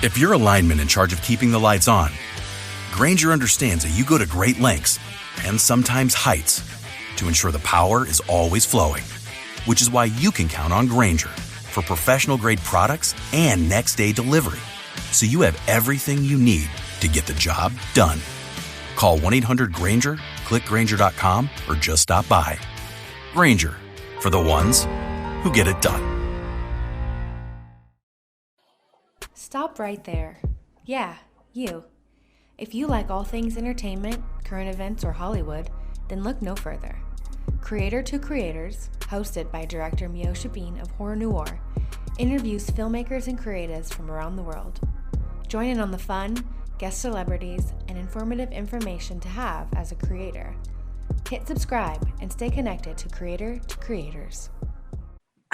If you're a lineman in charge of keeping the lights on, Grainger understands that you go to great lengths and sometimes heights to ensure the power is always flowing, which is why you can count on Grainger for professional-grade products and next-day delivery, so you have everything you need to get the job done. Call 1-800-GRAINGER, click Grainger.com, or just stop by. Grainger, for the ones who get it done. Stop right there. Yeah, you. If you like all things entertainment, current events, or Hollywood, then look no further. Creator to Creators, hosted by director Meosha of Horror Noir, interviews filmmakers and creatives from around the world. Join in on the fun, guest celebrities, and informative information to have as a creator. Hit subscribe and stay connected to Creator to Creators.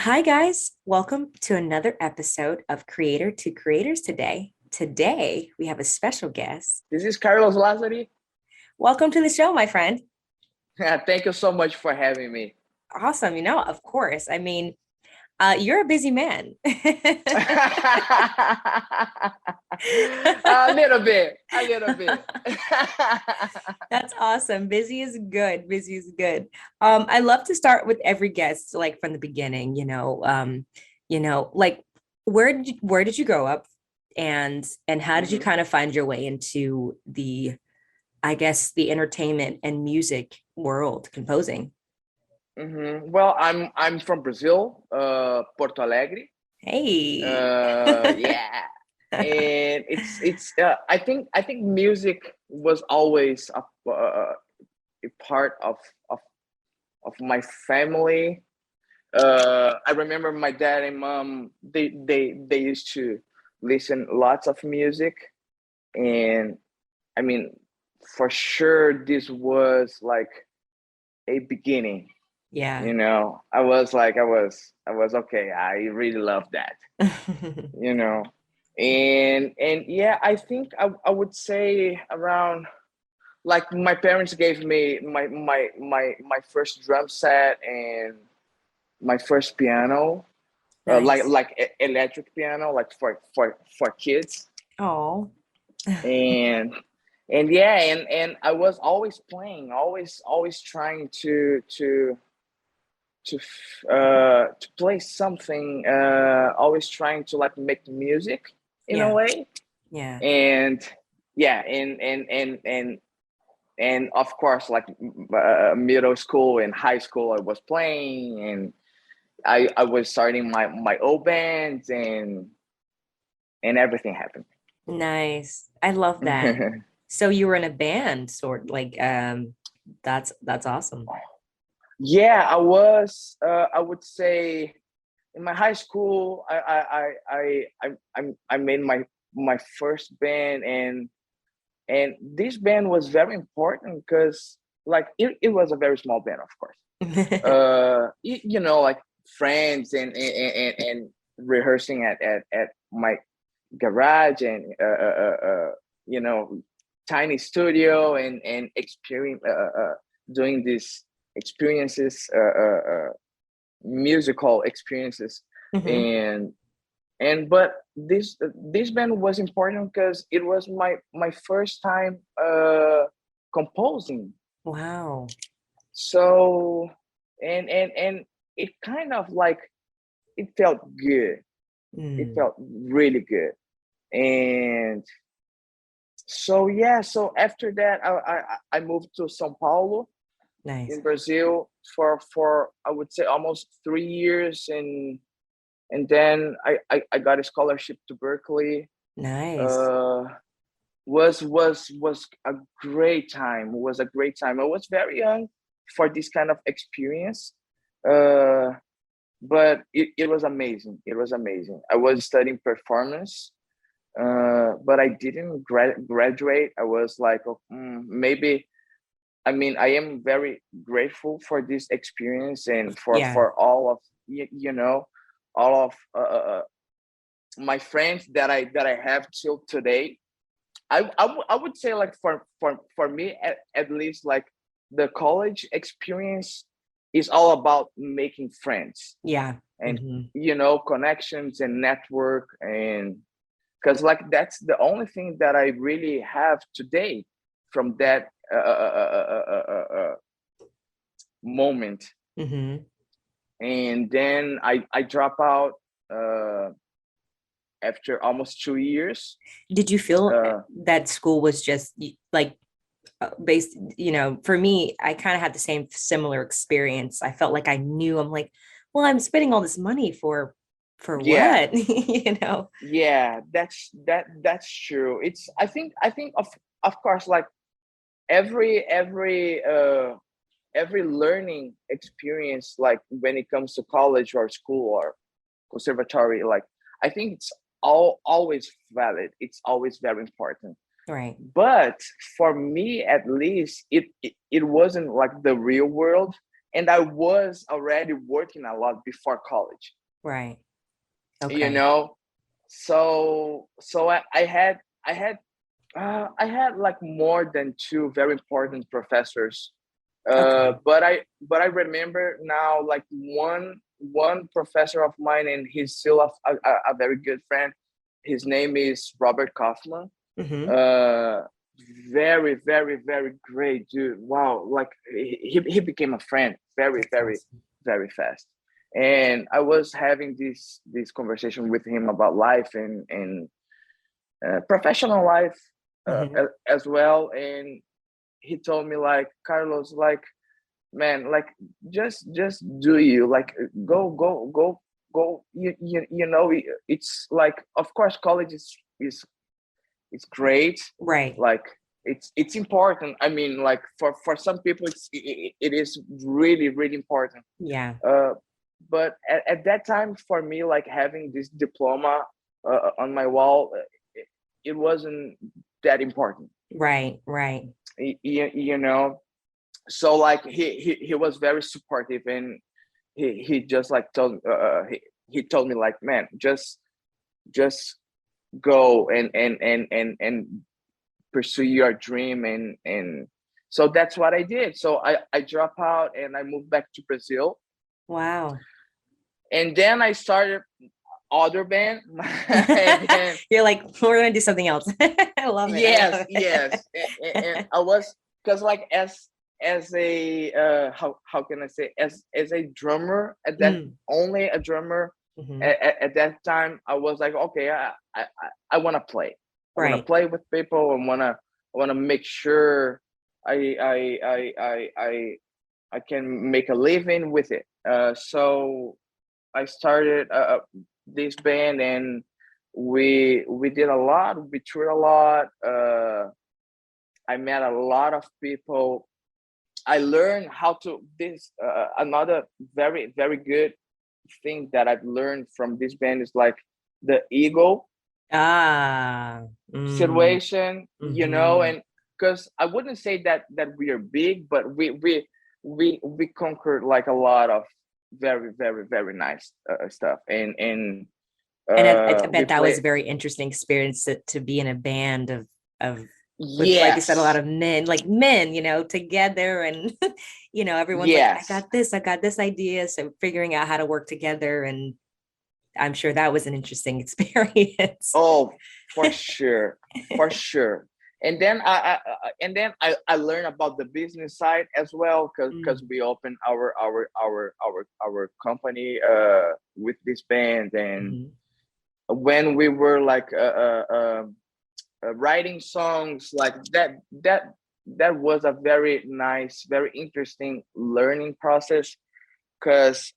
Hi guys, welcome to another episode of Creator to Creators today. Today, we have a special guest. This is Carlos Lazzari. Welcome to the show, my friend. Thank you so much for having me. Awesome. Of course. I mean, you're a busy man. A little bit. That's awesome. Busy is good. I love to start with every guest, like from the beginning, like where did you grow up and how did you kind of find your way into the entertainment and music world, composing? Well, I'm from Brazil, Porto Alegre. Hey. Yeah. And it's I think music was always a part of my family. I remember my dad and mom, they used to listen lots of music, and I mean, for sure this was like a beginning. Yeah. I was okay. I really love that. And yeah, I think I would say around, like, my parents gave me my first drum set and my first piano. Nice. like electric piano, like for kids. Oh. and yeah, and I was always playing, always trying to play something, always trying to like make music in a way. Yeah. And yeah, and of course, like middle school and high school, I was playing, and I was starting my own bands, and everything happened. Nice. I love that. So you were in a band, sort like, that's awesome. Yeah, I was. I would say in my high school, I made my first band, and this band was very important because, like, it was a very small band, of course. Like friends and rehearsing at my garage, and tiny studio, and experience doing this experiences, musical experiences. But this band was important because it was my first time composing. Wow. So and it kind of like, it felt good. It felt really good. And so yeah, so after that I moved to São Paulo. Nice. In Brazil for I would say almost 3 years, and then I got a scholarship to Berklee. Nice. Was a great time. It was a great time. I was very young for this kind of experience, but it was amazing. It was amazing. I was studying performance, but I didn't graduate. I was like, maybe. I mean, I am very grateful for this experience, and for all of all of my friends that I have till today. I would say, like, for me at least, like, the college experience is all about making friends. Yeah. And connections and network, and because like that's the only thing that I really have today from that moment. Mm-hmm. And then I drop out after almost 2 years. Did you feel that school was just like based, for me, I kind of had the same similar experience. I felt like I knew, I'm like, well, I'm spending all this money for Yeah. what? Yeah, that's true. It's I think of course, like every learning experience, like when it comes to college or school or conservatory, like I think it's always valid. It's always very important. Right. But for me, at least, it wasn't like the real world, and I was already working a lot before college. Right. You Okay. know, so I had like more than two very important professors. Okay. But I remember now like one professor of mine, and he's still a very good friend. His name is Robert Kaufman. Mm-hmm. uh Very, very, very great dude. Wow, like he became a friend very, That's very, awesome. very fast. And I was having this conversation with him about life and professional life Mm-hmm. as well. And he told me like, Carlos, like, man, like just do you, like, go. It's like, of course, college is it's great. Right. Like it's important. I mean, like for some people it is really, really important. Yeah. uh but at that time, for me, like having this diploma on my wall, it wasn't that important. Right. Right. You know. So like he was very supportive, and he just like he told me like, man, just go and pursue your dream. And so that's what I did. So I dropped out and I moved back to Brazil, Wow. and then I started other band. And then, You're like, we're gonna do something else. I love it. I yes, love it. yes. And I was, because like as a how can I say, as a drummer at that, Mm. only a drummer Mhm. at that time, I was like, okay, I want to play. I want to Right. play with people. I want to make sure I can make a living with it. So I started this band, and we did a lot. We toured a lot. I met a lot of people. I learned how to this another very, very good thing that I've learned from this band is like the ego Ah. Mm. situation, Hmm. and because I wouldn't say that we are big, but we conquered like a lot of very, very, very nice stuff. And And I we bet that was play. a very interesting experience to be in a band of with, like you said, a lot Yes, of men, like men, together, and everyone's like, yes. I got this idea. So figuring out how to work together, and I'm sure that was an interesting experience. Oh, for sure, for sure. And then I learned about the business side as well, because Mm. we opened our company with this band. And Mhm. when we were like writing songs like that was a very nice, very interesting learning process, because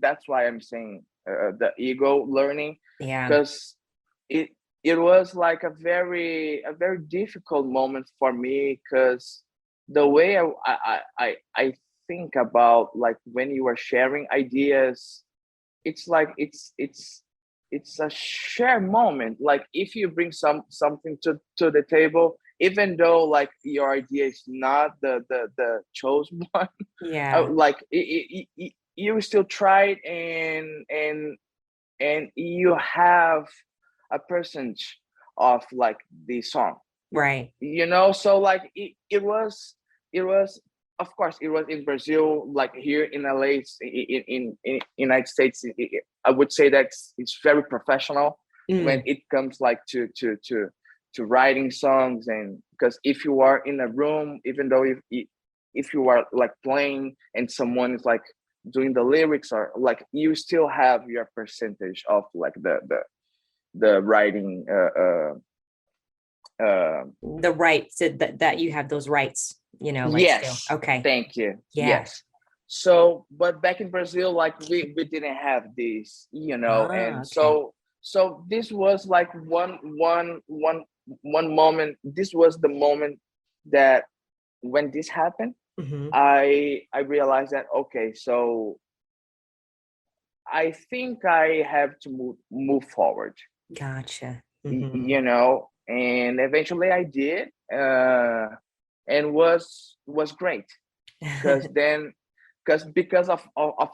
that's why I'm saying the ego learning, Yeah. because it it was like a very difficult moment for me, because the way I think about, like, when you are sharing ideas, it's like it's a share moment. Like, if you bring something to the table, even though like your idea is not the chosen one, Yeah. like you still try it, and you have a percentage of like the song, Right. so like it was of course it was in Brazil. Like, here in LA, in United States, I would say that it's very professional. when it comes like to writing songs. And because if you are in a room, even though if you are like playing and someone is like doing the lyrics, or like you still have your percentage of like the writing The rights that you have those rights, you know, like yes, still. Okay. thank you. Yeah. Yes. So but back in Brazil, like we didn't have this, you know. And Okay. so this was like one moment. This was the moment that when this happened, Mm-hmm. I realized that, okay, so I think I have to move forward, Gotcha. Mm-hmm. you know. And eventually I did, and was great, because then because of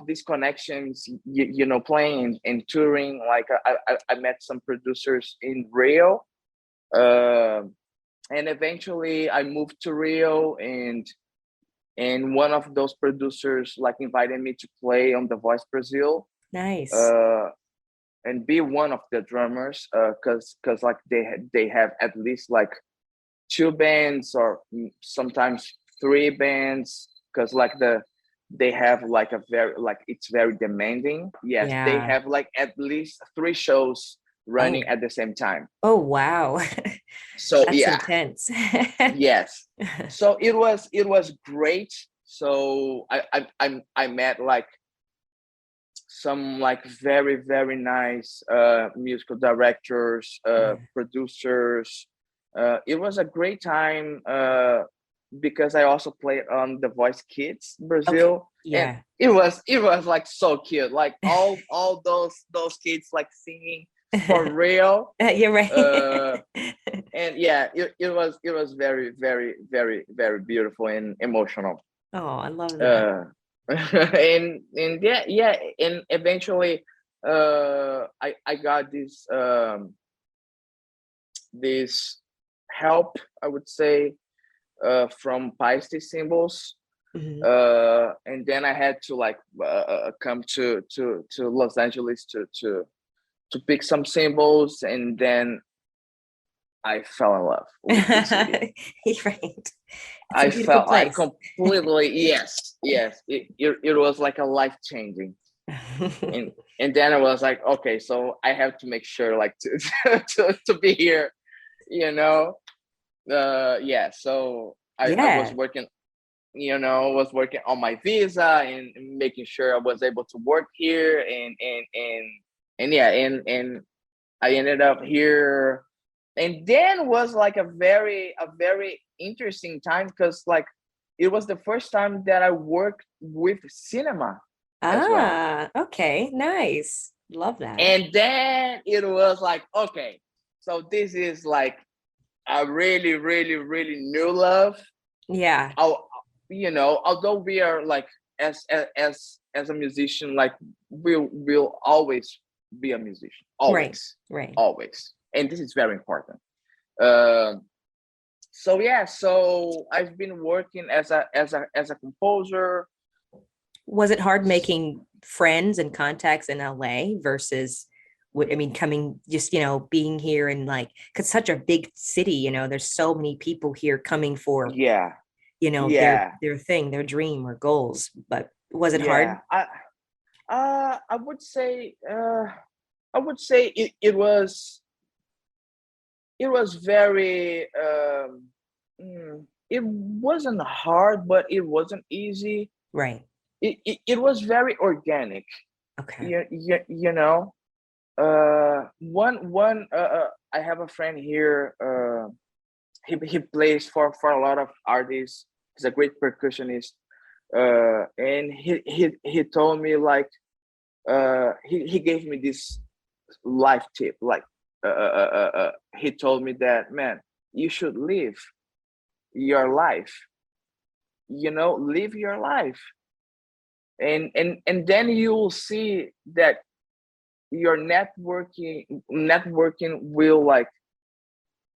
these connections, you know, playing and touring, like I met some producers in Rio, uh, and eventually I moved to Rio, and one of those producers like invited me to play on The Voice Brazil, Nice. uh, and be one of the drummers, because like they have at least like two bands, or sometimes three bands, because like they have like a very, like it's very demanding. Yes, they Yeah. have like at least three shows running Oh. at the same time. Oh, wow. So That's yeah, intense. yes. So it was great. So I met like some like very nice musical directors, Yeah. producers. It was a great time, because I also played on The Voice Kids Okay. Brazil, and Yeah. it was like so cute, like all those kids like singing for real. You're right. And yeah, it was very beautiful and emotional. Oh, I love that. uh and yeah, and eventually I got this help, I would say, from Paiste Symbols, Mhm. and then I had to like come to Los Angeles to pick some symbols, and then I fell in love with the city. Right. It's a beautiful I place. completely, yes, it was like a life changing. And then I was like, okay, so I have to make sure like to be here, you know. Yeah, so I was Yeah. working, you know, was working on my visa, and making sure I was able to work here, and yeah, and I ended up here. And then was like a very interesting time, because like it was the first time that I worked with cinema as well. Ah, okay. Nice. Love that. And then it was like, okay, so this is like a really new love. Yeah. I'll, you know, although we are like as a musician, like we'll always be a musician, Right. always, Right. always, and this is very important. Um, so yeah, so I've been working as a composer. Was it hard making friends and contacts in LA versus what, I mean, coming just, being here and like, cause such a big city, there's so many people here coming for, Yeah, their yeah, thing, their dream or goals. But was it hard? yeah. I would say it was very it wasn't hard, but it wasn't easy. Right. It was very organic. Okay. You know, one I have a friend here. He plays for a lot of artists. He's a great percussionist. And he told me like he gave me this life tip, like he told me that, man, you should live your life, live your life, and then you will see that your networking will like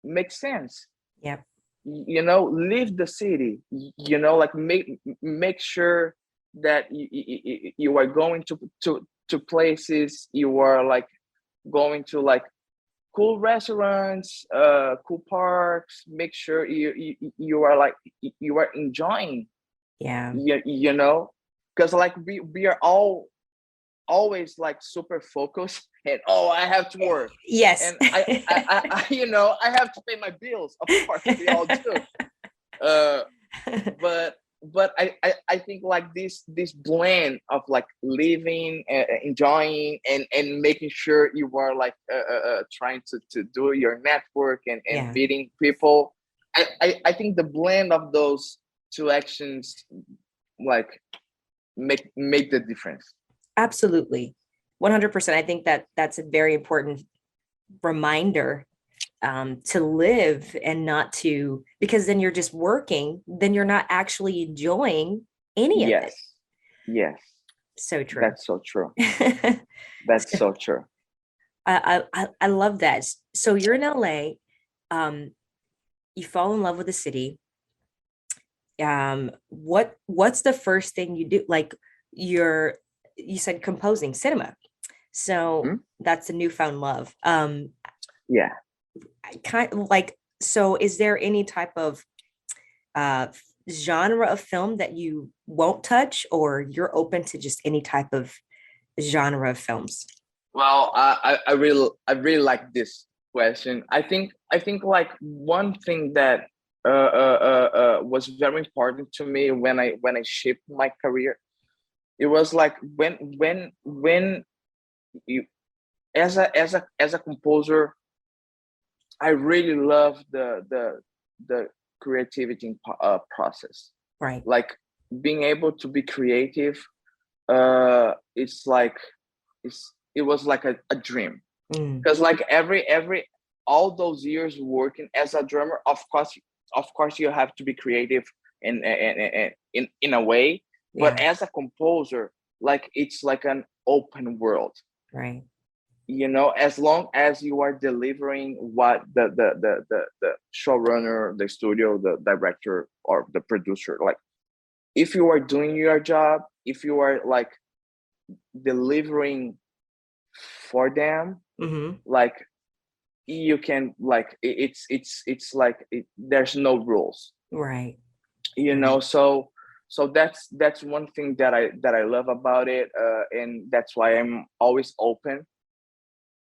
make sense. Yep. Leave the city, like make sure that you are going to places, you are like going to like cool restaurants, cool parks. Make sure you are like you are enjoying. Yeah. You know, because like we are all always like super focused and I have to work. Yes. And I you know, I have to pay my bills. Of course, we all do. But I think like this blend of like living, enjoying, and making sure you are like trying to do your network and meeting people. I think the blend of those two actions like make the difference. Absolutely. 100%. I think that's a very important reminder to live and not to, because then you're just working, then you're not actually enjoying any of it. Yes. So true. That's so true. That's so true. I love that. So you're in LA, you fall in love with the city. What's the first thing you do? Like you said composing cinema. So that's a newfound love. Yeah. Kind of like, so is there any type of genre of film that you won't touch, or you're open to just any type of genre of films? Well, I really like this question. I think like one thing that was very important to me when I shaped my career, it was like when you as a composer, I really love the creativity process. Right. Like being able to be creative. It's like it was like a dream, because like every all those years working as a drummer, of course you have to be creative in a way, but as a composer, like it's like an open world. Right. You know, as long as you are delivering what the showrunner, the studio, the director, or the producer, like if you are doing your job, if you are like delivering for them, like you can like it's like there's no rules. Right. You know, so that's one thing that I love about it, and that's why I'm always open.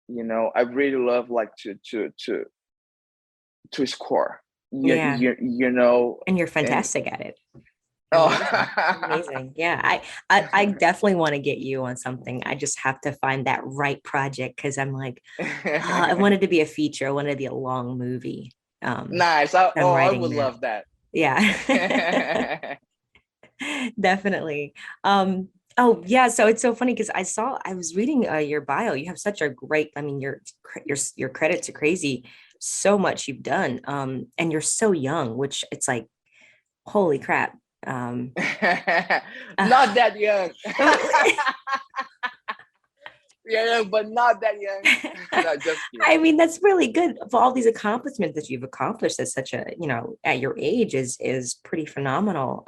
You know, I really love like to score. You know, and you're fantastic at it. Amazing. Oh. Yeah, I definitely want to get you on something. I just have to find that right project, because I'm like, I wanted to be a feature. I wanted to be a long movie. Nice. I would love that. Yeah. Definitely. Oh yeah, so it's so funny because I was reading your bio. You have such a great, I mean, your credits are crazy. So much you've done. And you're so young, which it's like, holy crap. Not that young. Yeah, but not that young. No, just kidding. I mean, that's really good. For all these accomplishments that you've accomplished at such a, you know, at your age is pretty phenomenal.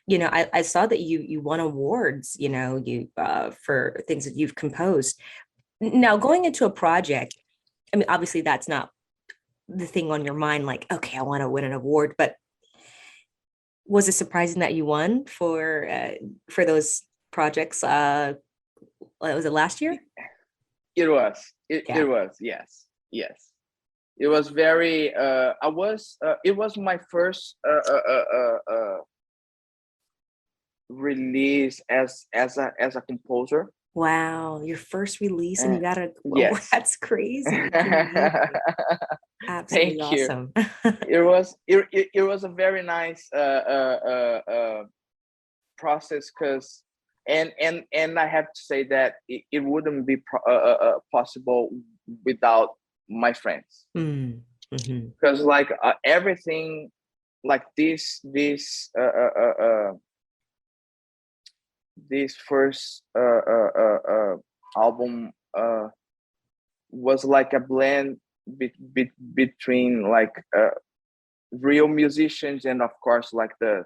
You know, I saw that you won awards, you know, for things that you've composed. Now, going into a project, I mean, obviously that's not the thing on your mind, like, okay, I want to win an award, but was it surprising that you won for those projects? Was it last year? It was. It was. Yes. It was very. It was my first release as a composer. Wow, your first release and you got a yes. That's crazy. Absolutely. Thank awesome. You. It was a very nice process, because and I have to say that it wouldn't be possible without my friends, because like everything like this first album was like a blend between like real musicians and of course like the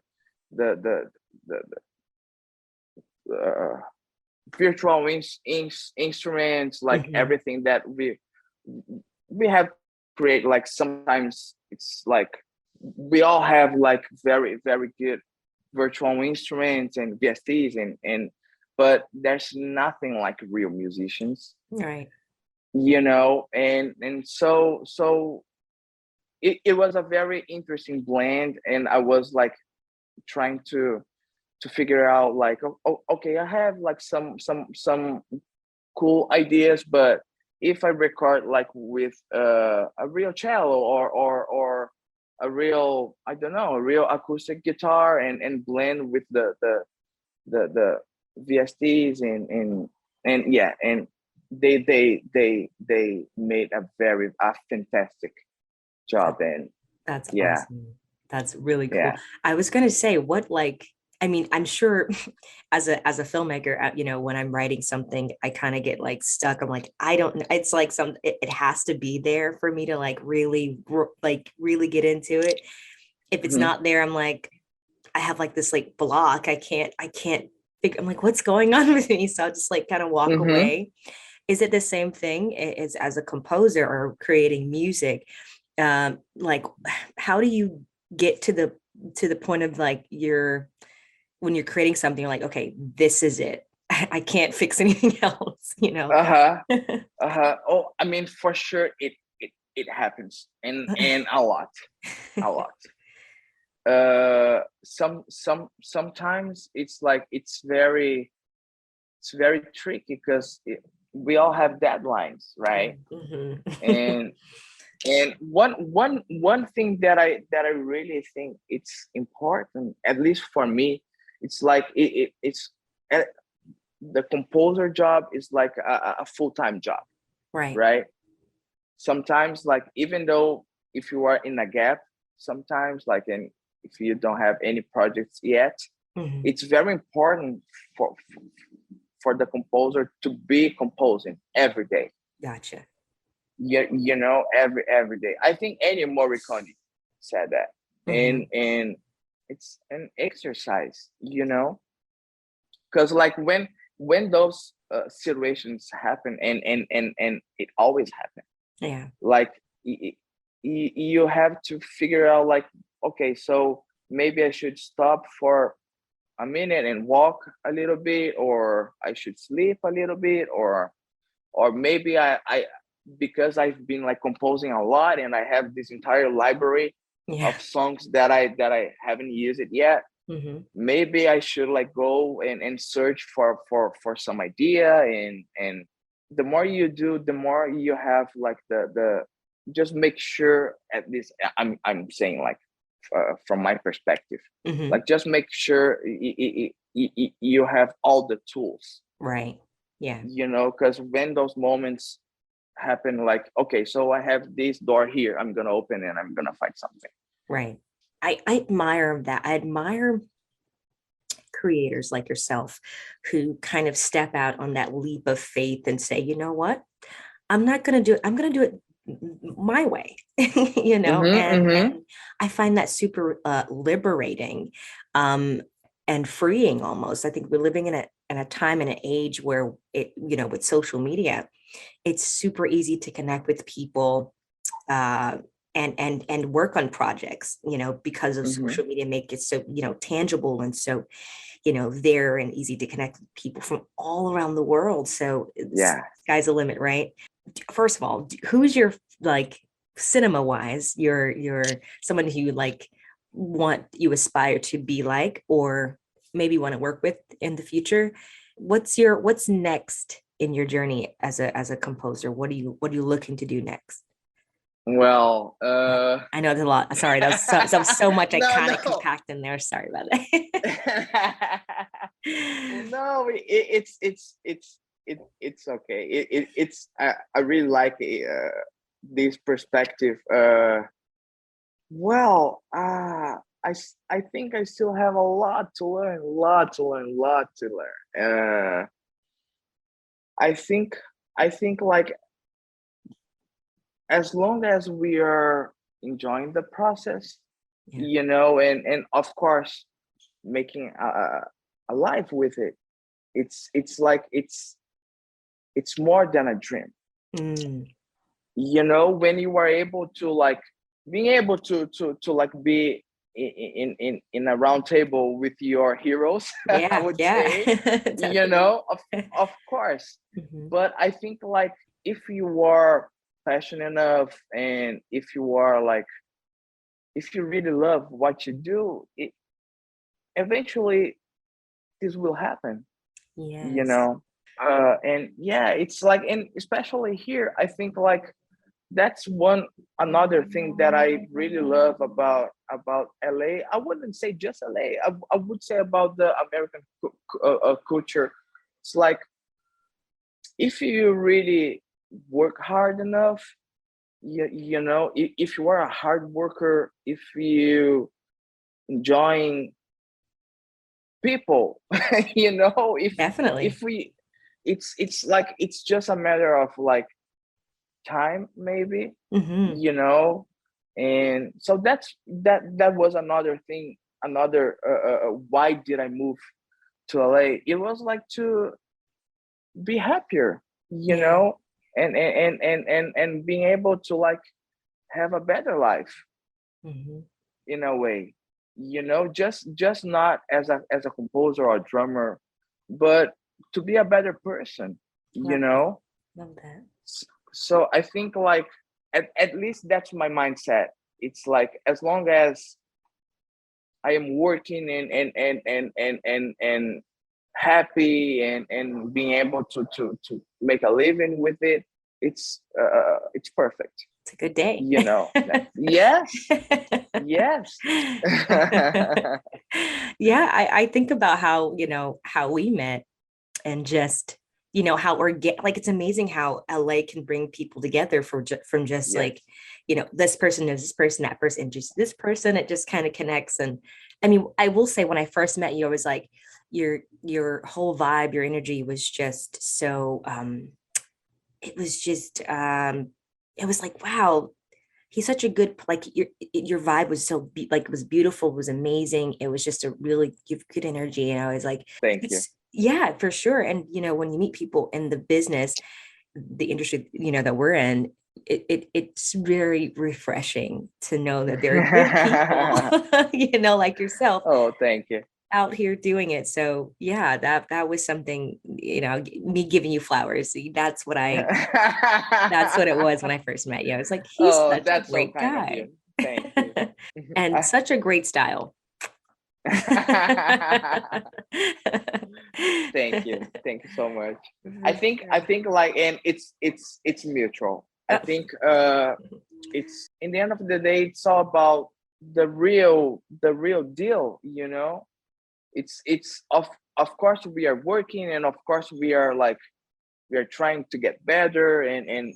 virtual instruments, like everything that we have create like, sometimes it's like we all have like very, very good virtual instruments and VSTs and but there's nothing like real musicians, Right. you know. And so it was a very interesting blend, and I was like trying to figure out like, okay, I have like some cool ideas, but if I record like with a real cello or a real, I don't know, a real acoustic guitar and blend with the VSTs and yeah, and they made a fantastic job. And That's yeah, awesome. That's really cool. yeah. I was gonna say, what, like, I mean, I'm sure as a filmmaker, you know, when I'm writing something, I kind of get like stuck. I'm like, I don't know. It's like it has to be there for me to like really get into it. If it's Mhm. not there, I'm like, I have like this like block. I can't figure. I'm like, what's going on with me? So I'll just like kind of walk Mhm. away. Is it the same thing as a composer or creating music? Like, how do you get to the point of like when you're creating something, you're like, okay, this is it. I can't fix anything else, you know? Uh-huh. Uh-huh. Oh, I mean, for sure it happens, and a lot. A lot. Sometimes it's like it's very tricky because we all have deadlines, right? Mhm. And one thing that I really think it's important, at least for me, it's like it's uh, the composer job is like a full-time job, Right. right? Sometimes, like, even though if you are in a gap, sometimes like, and if you don't have any projects yet, Mhm. it's very important for for the composer to be composing every day. Gotcha. You know, every day. I think Ennio Morricone said that. Mhm. And it's an exercise, you know, because like when those situations happen, and it always happens, Yeah. like you have to figure out like, okay, so maybe I should stop for a minute and walk a little bit, or I should sleep a little bit, or maybe I because I've been like composing a lot and I have this entire library Yeah. of songs that I haven't used it yet. Mhm. Maybe I should like go and search for some idea, and the more you do, the more you have like the just make sure, at least I'm saying like from my perspective, Mhm. like just make sure you have all the tools, Right. Yeah. you know, because when those moments happen, like, okay, so I have this door here, I'm gonna open and I'm gonna find something. Right. I admire that. I admire creators like yourself who kind of step out on that leap of faith and say, you know what? I'm not going to do it. I'm going to do it my way, you know? Mm-hmm, And mm-hmm. I find that super liberating and freeing almost. I think we're living in a time and an age where you know, with social media, it's super easy to connect with people uh, and work on projects, you know, because of Mm-hmm. social media, make it so, you know, tangible and so, you know, there and easy to connect with people from all around the world. So Yeah. sky's the limit, right? First of all, who's your, like, cinema wise, your someone who you like want, you aspire to be like, or maybe want to work with in the future? What's next in your journey as a composer? What are you looking to do next? Well, I know there's a lot. Sorry, that was so much I no, kind of no. compact in there. Sorry about that. Well, no, it's okay. It's I really like this perspective. Well, I think I still have a lot to learn, lot to learn. I think I think like, as long as we are enjoying the process, Yeah. you know, and of course making a life with it, it's like it's more than a dream. Mm, when you are able to like being able to like be in a round table with your heroes, I would say, of course. But I think like if you are passionate enough, and if you really love what you do, eventually this will happen. And yeah, it's like, and especially here, I think like that's another thing that I really love about LA. I wouldn't say just LA. I would say about the American culture. It's like if you really work hard enough, if you are a hard worker, if you enjoying people, Definitely. if we, it's like it's just a matter of like time, maybe. And so that was another thing, why did I move to LA? It was like to be happier, and being able to like have a better life, in a way, just not as a composer or drummer, but to be a better person. Love that. So I think like at least that's my mindset. It's like as long as I am working and happy and being able to make a living with it, it's perfect. It's a good day. Yes. Yes. Yeah, I think about how we met, and just how like it's amazing how LA can bring people together from just like this person knows this person, that person just this person, it just kind of connects. And I mean, I will say when I first met you, I was like, your whole vibe, your energy was just so it was just it was like, wow, he's such a good, like your vibe was so like it was beautiful, it was amazing, it was just a really good energy, and I was like, thank you. Yeah, for sure. And when you meet people in the business, the industry that we're in, it's very refreshing to know that there are good people like yourself. Oh, thank you. Out here doing it. So yeah, that was something, me giving you flowers. That's what that's what it was when I first met you. I was like, he's such a great guy. Thank you. And such a great style. Thank you so much. I think like, and it's mutual. I think it's, in the end of the day, it's all about the real deal. It's of course we are working, and of course we are trying to get better, and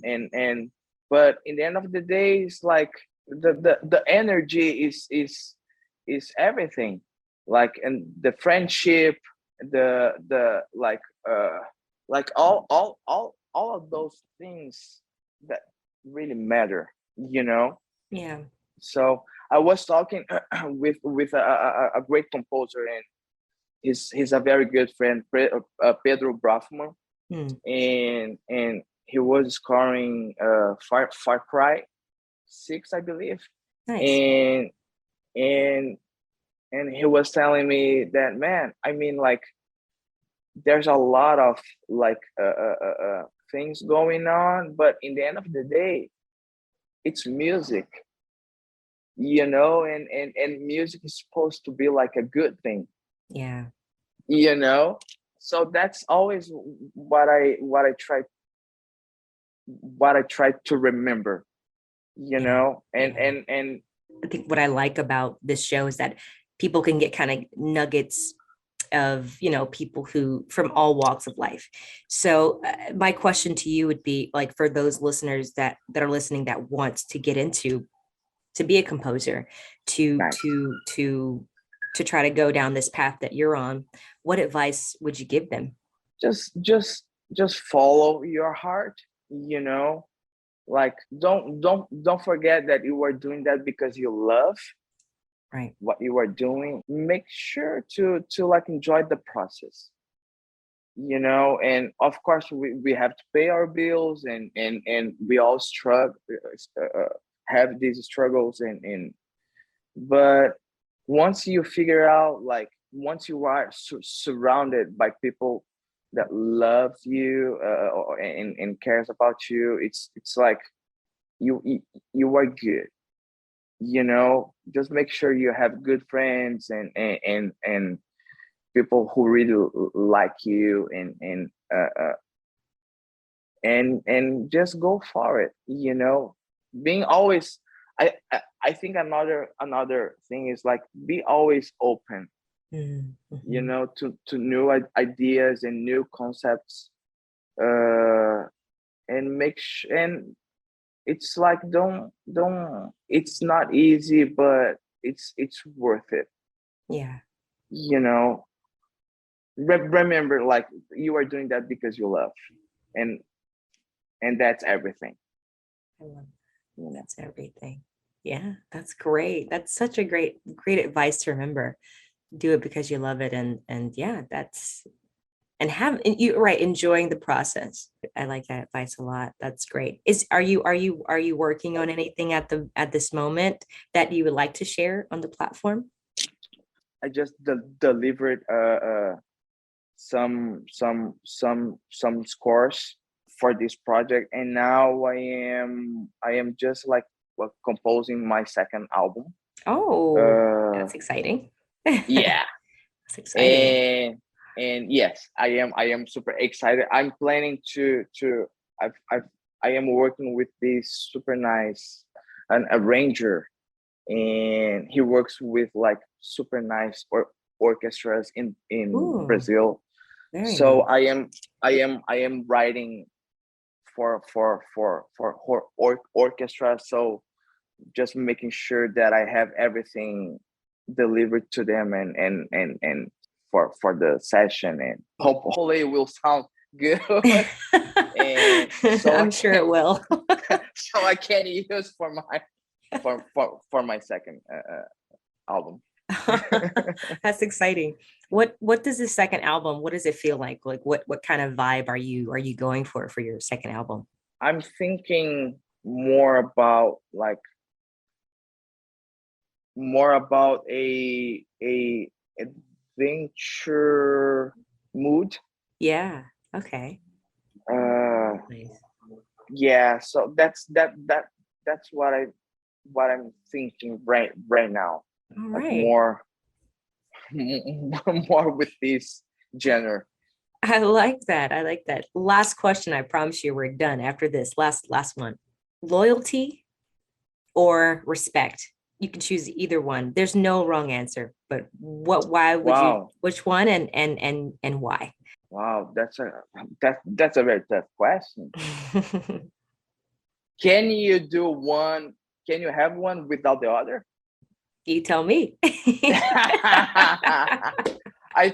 but in the end of the day, it's like the energy is everything. Like, and the friendship, the like all of those things that really matter. Yeah. So I was talking with a great composer, and he's a very good friend, Pedro Brafman, and he was scoring Far Cry 6, I believe. Nice. And he was telling me that, man, I mean, like, there's a lot of like things going on, but in the end of the day, it's music, and music is supposed to be like a good thing. Yeah. So that's always what I try to remember, and I think what I like about this show is that people can get kind of nuggets of people who from all walks of life. So my question to you would be, like, for those listeners that are listening that wants to get into to be a composer, to try to go down this path that you're on, what advice would you give them? Just follow your heart, like don't forget that you are doing that because you love what you are doing. Make sure to like enjoy the process, and of course we have to pay our bills, and we all struggle, have these struggles, and but once you figure out, like, once you are surrounded by people that love you, and cares about you, it's like you are good. Just make sure you have good friends, and people who really like you, and just go for it. Being always, I think another thing is, like, be always open, to new ideas and new concepts, and and it's like, don't it's not easy, but it's worth it. Yeah. Remember, like, you are doing that because you love, and that's everything. I love that. That's everything. Yeah, that's great. That's such a great advice to remember. Do it because you love it, and yeah, and you're right, enjoying the process. I like that advice a lot. That's great. Are you working on anything at this moment that you would like to share on the platform? I just delivered some scores for this project, and now I am just like composing my second album. Oh, that's exciting. Yeah. That's exciting. And yes, I am super excited. I'm planning to I am working with this super nice an arranger, and he works with like super nice orchestras in Ooh, Brazil. So nice. I am writing for orchestra. So just making sure that I have everything delivered to them, and for the session, and hopefully it will sound good. And so I'm sure it will. So I can use for my second album. That's exciting. What does the second album, what does it feel like? Like what kind of vibe are you going for your second album? I'm thinking more about a adventure mood. Yeah. Okay. Nice. Yeah, so that's what I'm thinking right now. All like right. more with this genre. I like that. Last question. I promise you we're done after this. Last one. Loyalty or respect? You can choose either one. There's no wrong answer, but why would you, which one, and why? Wow, that's a very tough question. Can you have one without the other? You tell me. I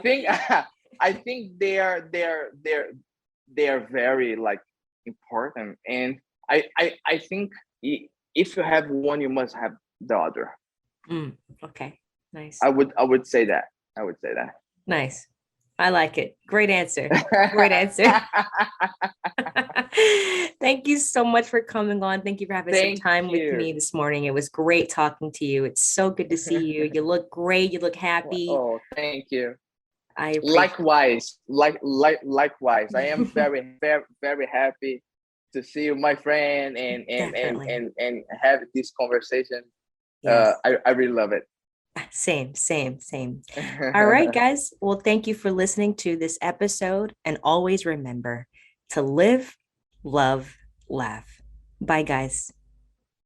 think they are very like important, and I think if you have one, you must have the other. Okay, nice. I would say that. Nice. I like it. Great answer. Great answer. Thank you so much for coming on. Thank you for having some time with me this morning. It was great talking to you. It's so good to see you. You look great. You look happy. Oh, thank you. Likewise. Likewise. I am very, very, very happy to see you, my friend, and have this conversation. Yes. I really love it. Same. All right, guys. Well, thank you for listening to this episode. And always remember to live, love, laugh. Bye, guys.